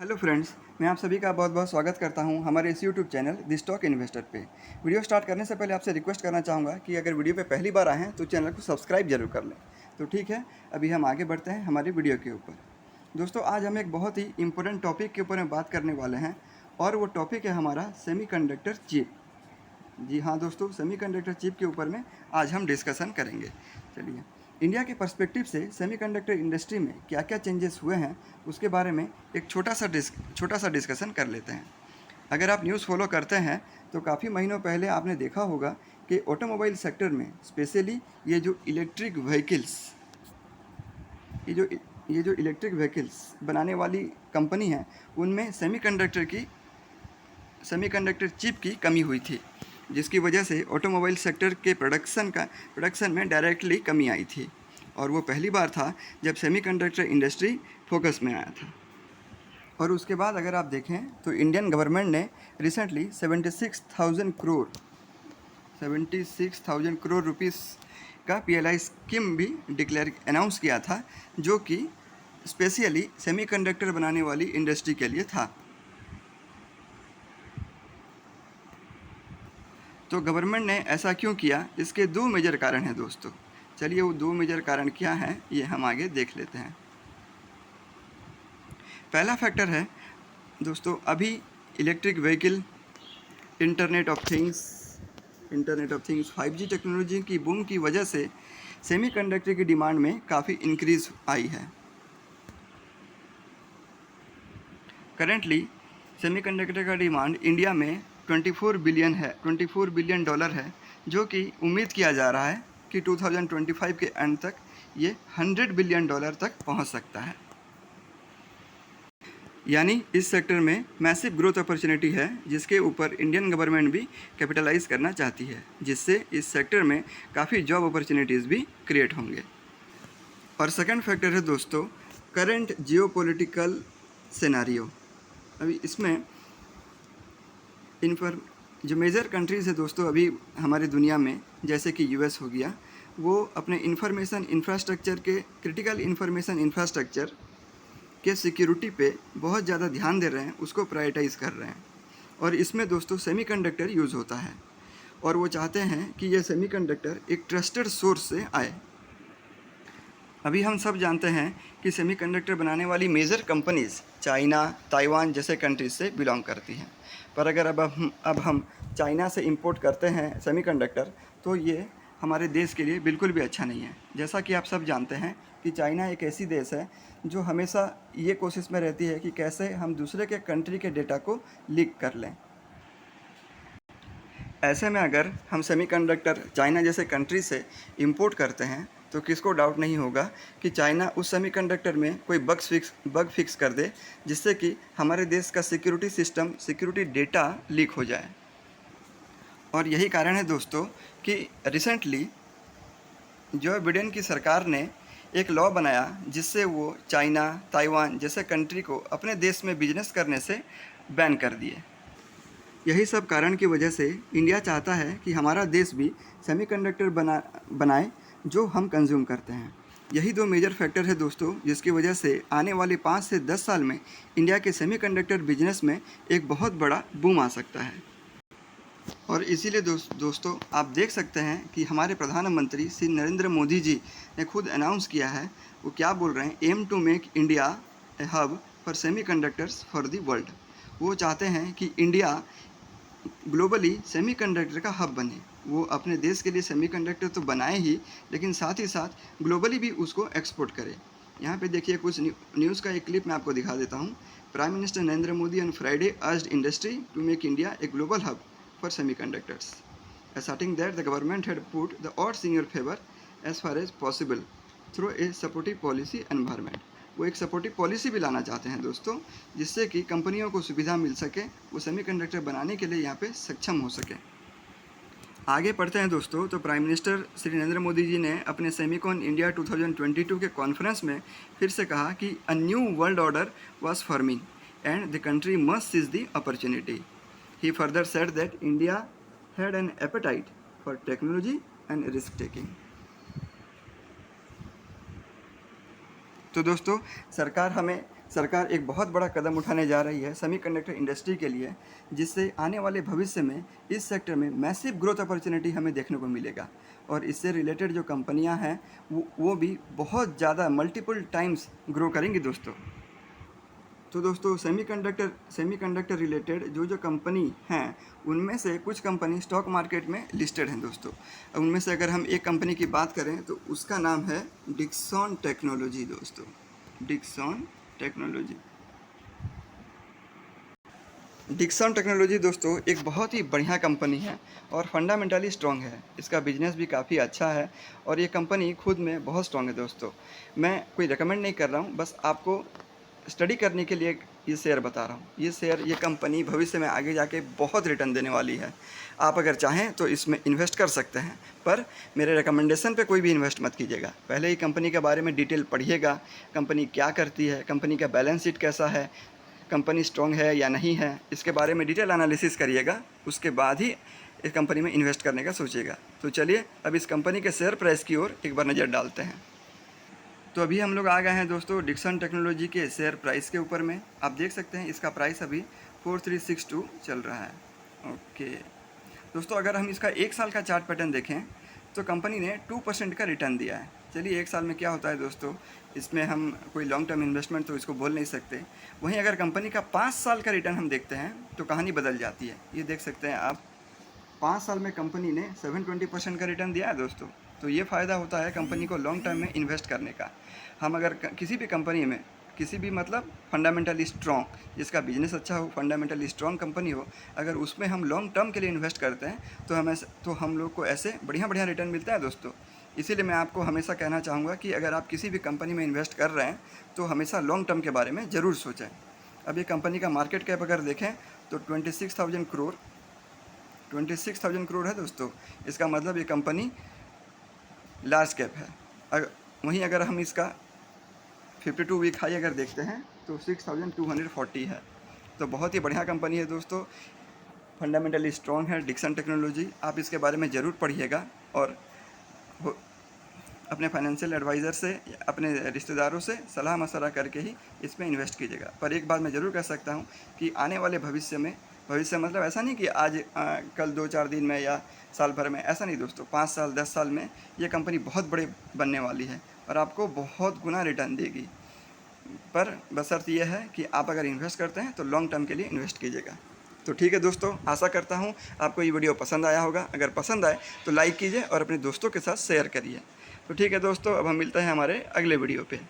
Hello friends, मैं आप सभी का बहुत बहुत स्वागत करता हूं हमारे इस YouTube channel the stock investor पे। वीडियो स्टार्ट करने से पहले आपसे रिक्वेस्ट करना चाहूँगा कि अगर वीडियो पे पहली बार आए हैं तो चैनल को सब्सक्राइब जरूर कर लें। तो ठीक है, अभी हम आगे बढ़ते हैं हमारी वीडियो के ऊपर। दोस्तों, आज हम एक बहुत ही इंपॉर्टेंट टॉपिक के ऊपर में बात करने वाले हैं और वो टॉपिक है हमारा सेमीकंडक्टर चिप। जी हाँ दोस्तों, सेमीकंडक्टर चिप के ऊपर में आज हम डिस्कशन करेंगे। चलिए, इंडिया के पर्सपेक्टिव से सेमीकंडक्टर इंडस्ट्री में क्या क्या चेंजेस हुए हैं उसके बारे में एक छोटा सा डिस्कशन कर लेते हैं। अगर आप न्यूज़ फॉलो करते हैं तो काफ़ी महीनों पहले आपने देखा होगा कि ऑटोमोबाइल सेक्टर में स्पेशली ये जो इलेक्ट्रिक व्हीकल्स बनाने वाली कंपनी है उनमें सेमीकंडक्टर चिप की कमी हुई थी, जिसकी वजह से ऑटोमोबाइल सेक्टर के प्रोडक्शन में डायरेक्टली कमी आई थी। और वो पहली बार था जब सेमीकंडक्टर इंडस्ट्री फोकस में आया था। और उसके बाद अगर आप देखें तो इंडियन गवर्नमेंट ने रिसेंटली 76,000 करोड़ रुपीस का PLI स्कीम भी अनाउंस किया था, जो कि स्पेशली सेमीकंडक्टर बनाने वाली इंडस्ट्री के लिए था। तो गवर्नमेंट ने ऐसा क्यों किया, इसके दो मेजर कारण हैं दोस्तों। चलिए, वो दो मेजर कारण क्या हैं ये हम आगे देख लेते हैं। पहला फैक्टर है दोस्तों, अभी electric vehicle, internet of things 5G technology की बूम की वजह से सेमीकंडक्टर की डिमांड में काफ़ी इंक्रीज आई है। करेंटली सेमीकंडक्टर का डिमांड इंडिया में 24 बिलियन डॉलर है, जो कि उम्मीद किया जा रहा है कि 2025 के एंड तक ये 100 बिलियन डॉलर तक पहुंच सकता है। यानी इस सेक्टर में मैसिव ग्रोथ अपॉर्चुनिटी है, जिसके ऊपर इंडियन गवर्नमेंट भी कैपिटलाइज करना चाहती है, जिससे इस सेक्टर में काफ़ी जॉब अपॉर्चुनिटीज़ भी क्रिएट होंगे। और सेकंड फैक्टर है दोस्तों, करंट जियोपॉलिटिकल सिनेरियो। अभी इसमें जो मेजर कंट्रीज़ है दोस्तों अभी हमारी दुनिया में, जैसे कि US हो गया, वो अपने क्रिटिकल इंफॉर्मेशन इंफ्रास्ट्रक्चर के सिक्योरिटी पे बहुत ज़्यादा ध्यान दे रहे हैं, उसको प्रायोरिटाइज़ कर रहे हैं। और इसमें दोस्तों सेमीकंडक्टर यूज़ होता है, और वो चाहते हैं कि यह सेमीकंडक्टर एक ट्रस्टेड सोर्स से आए। अभी हम सब जानते हैं कि सेमीकंडक्टर बनाने वाली मेजर कंपनीज़ चाइना, ताइवान जैसे कंट्रीज से बिलोंग करती हैं। पर अगर अब हम चाइना से इंपोर्ट करते हैं सेमीकंडक्टर, तो ये हमारे देश के लिए बिल्कुल भी अच्छा नहीं है। जैसा कि आप सब जानते हैं कि चाइना एक ऐसी देश है जो हमेशा ये कोशिश में रहती है कि कैसे हम दूसरे के कंट्री के डेटा को लीक कर लें। ऐसे में अगर हम सेमीकंडक्टर चाइना जैसे कंट्री से इंपोर्ट करते हैं तो किसको डाउट नहीं होगा कि चाइना उस सेमीकंडक्टर में कोई बग फिक्स कर दे, जिससे कि हमारे देश का सिक्योरिटी डेटा लीक हो जाए। और यही कारण है दोस्तों कि रिसेंटली जो बिडेन की सरकार ने एक लॉ बनाया, जिससे वो चाइना, ताइवान जैसे कंट्री को अपने देश में बिजनेस करने से बैन कर दिए। यही सब कारण की वजह से इंडिया चाहता है कि हमारा देश भी सेमीकंडक्टर बनाए जो हम कंज्यूम करते हैं। यही दो मेजर फैक्टर है दोस्तों, जिसकी वजह से आने वाले 5 से 10 साल में इंडिया के सेमीकंडक्टर बिजनेस में एक बहुत बड़ा बूम आ सकता है। और इसीलिए दोस्तों आप देख सकते हैं कि हमारे प्रधानमंत्री श्री नरेंद्र मोदी जी ने खुद अनाउंस किया है। वो क्या बोल रहे हैं, aim to make India a hub for semiconductors for the world. वो चाहते हैं कि इंडिया ग्लोबली सेमीकंडक्टर का हब बने। वो अपने देश के लिए सेमीकंडक्टर तो बनाए ही, लेकिन साथ ही साथ ग्लोबली भी उसको एक्सपोर्ट करे। यहाँ पे देखिए कुछ न्यूज़ का एक क्लिप मैं आपको दिखा देता हूँ। Prime minister Narendra Modi on Friday urged industry to make India a global hub for semiconductors, asserting that the government had put the odds in your favor as far as possible through a supportive policy environment। वो एक supportive policy भी लाना चाहते हैं दोस्तों, जिससे कि कंपनियों को सुविधा मिल सके, वो सेमीकंडक्टर बनाने के लिए यहाँ पे सक्षम हो सके। आगे पढ़ते हैं दोस्तों। तो प्राइम मिनिस्टर श्री नरेंद्र मोदी जी ने अपने सेमीकॉन इंडिया 2022 के कॉन्फ्रेंस में फिर से कहा कि a new world order was forming and the country must seize the opportunity. He further said that India had an appetite for technology and risk taking. तो दोस्तों, सरकार हमें सरकार एक बहुत बड़ा कदम उठाने जा रही है सेमीकंडक्टर इंडस्ट्री के लिए, जिससे आने वाले भविष्य में इस सेक्टर में मैसिव ग्रोथ अपॉर्चुनिटी हमें देखने को मिलेगा। और इससे रिलेटेड जो कंपनियां हैं वो भी बहुत ज़्यादा मल्टीपल टाइम्स ग्रो करेंगी दोस्तों। तो दोस्तों सेमीकंडक्टर रिलेटेड जो कंपनी हैं, उनमें से कुछ कंपनी स्टॉक मार्केट में लिस्टेड हैं दोस्तों। उनमें से अगर हम एक कंपनी की बात करें तो उसका नाम है डिक्सन टेक्नोलॉजी दोस्तों। डिक्सन टेक्नोलॉजी दोस्तों एक बहुत ही बढ़िया कंपनी है और फंडामेंटली स्ट्रॉन्ग है। इसका बिजनेस भी काफ़ी अच्छा है और ये कंपनी खुद में बहुत स्ट्रॉन्ग है दोस्तों। मैं कोई रिकमेंड नहीं कर रहा हूँ, बस आपको स्टडी करने के लिए ये शेयर बता रहा हूँ। ये कंपनी भविष्य में आगे जाके बहुत रिटर्न देने वाली है। आप अगर चाहें तो इसमें इन्वेस्ट कर सकते हैं, पर मेरे रिकमेंडेशन पे कोई भी इन्वेस्ट मत कीजिएगा। पहले ही कंपनी के बारे में डिटेल पढ़िएगा, कंपनी क्या करती है, कंपनी का बैलेंस शीट कैसा है, कंपनी स्ट्रॉन्ग है या नहीं है, इसके बारे में डिटेल एनालिसिस करिएगा। उसके बाद ही इस कंपनी में इन्वेस्ट करने का सोचिएगा। तो चलिए अब इस कंपनी के शेयर प्राइस की ओर एक बार नज़र डालते हैं। तो अभी हम लोग आ गए हैं दोस्तों डिक्सन टेक्नोलॉजी के शेयर प्राइस के ऊपर में। आप देख सकते हैं इसका प्राइस अभी 4362 चल रहा है। ओके दोस्तों, अगर हम इसका एक साल का चार्ट पैटर्न देखें तो कंपनी ने 2% का रिटर्न दिया है। चलिए एक साल में क्या होता है दोस्तों, इसमें हम कोई लॉन्ग टर्म इन्वेस्टमेंट तो इसको बोल नहीं सकते। वहीं अगर कंपनी का 5 साल का रिटर्न हम देखते हैं तो कहानी बदल जाती है। ये देख सकते हैं आप, 5 साल में कंपनी ने 720% का रिटर्न दिया है दोस्तों। तो ये फ़ायदा होता है कंपनी को लॉन्ग टर्म में इन्वेस्ट करने का। हम अगर किसी भी कंपनी में मतलब फंडामेंटली स्ट्रॉन्ग, जिसका बिजनेस अच्छा हो, फंडामेंटली स्ट्रॉन्ग कंपनी हो, अगर उसमें हम लॉन्ग टर्म के लिए इन्वेस्ट करते हैं तो हम लोग को ऐसे बढ़िया रिटर्न मिलता है दोस्तों। इसीलिए मैं आपको हमेशा कहना चाहूँगा कि अगर आप किसी भी कंपनी में इन्वेस्ट कर रहे हैं तो हमेशा लॉन्ग टर्म के बारे में ज़रूर सोचें। अब ये कंपनी का मार्केट कैप अगर देखें तो 26,000 करोड़ है दोस्तों। इसका मतलब ये कंपनी लार्ज कैप है। वहीं अगर हम इसका 52 वीक हाई अगर देखते हैं तो 6,240 है। तो बहुत ही बढ़िया कंपनी है दोस्तों, फंडामेंटली स्ट्रॉन्ग है डिक्सन टेक्नोलॉजी। आप इसके बारे में ज़रूर पढ़िएगा और अपने फाइनेंशियल एडवाइज़र से, अपने रिश्तेदारों से सलाह मशवरा करके ही इसमें इन्वेस्ट कीजिएगा। पर एक बात मैं ज़रूर कह सकता हूँ कि आने वाले भविष्य मतलब ऐसा नहीं कि आज कल 2-4 दिन में या साल भर में, ऐसा नहीं दोस्तों। 5 साल 10 साल में ये कंपनी बहुत बड़े बनने वाली है और आपको बहुत गुना रिटर्न देगी। पर बशर्त यह है कि आप अगर इन्वेस्ट करते हैं तो लॉन्ग टर्म के लिए इन्वेस्ट कीजिएगा। तो ठीक है दोस्तों, आशा करता हूँ आपको ये वीडियो पसंद आया होगा। अगर पसंद आए तो लाइक कीजिए और अपने दोस्तों के साथ शेयर करिए। तो ठीक है दोस्तों, अब हम मिलते हैं हमारे अगले वीडियो पे।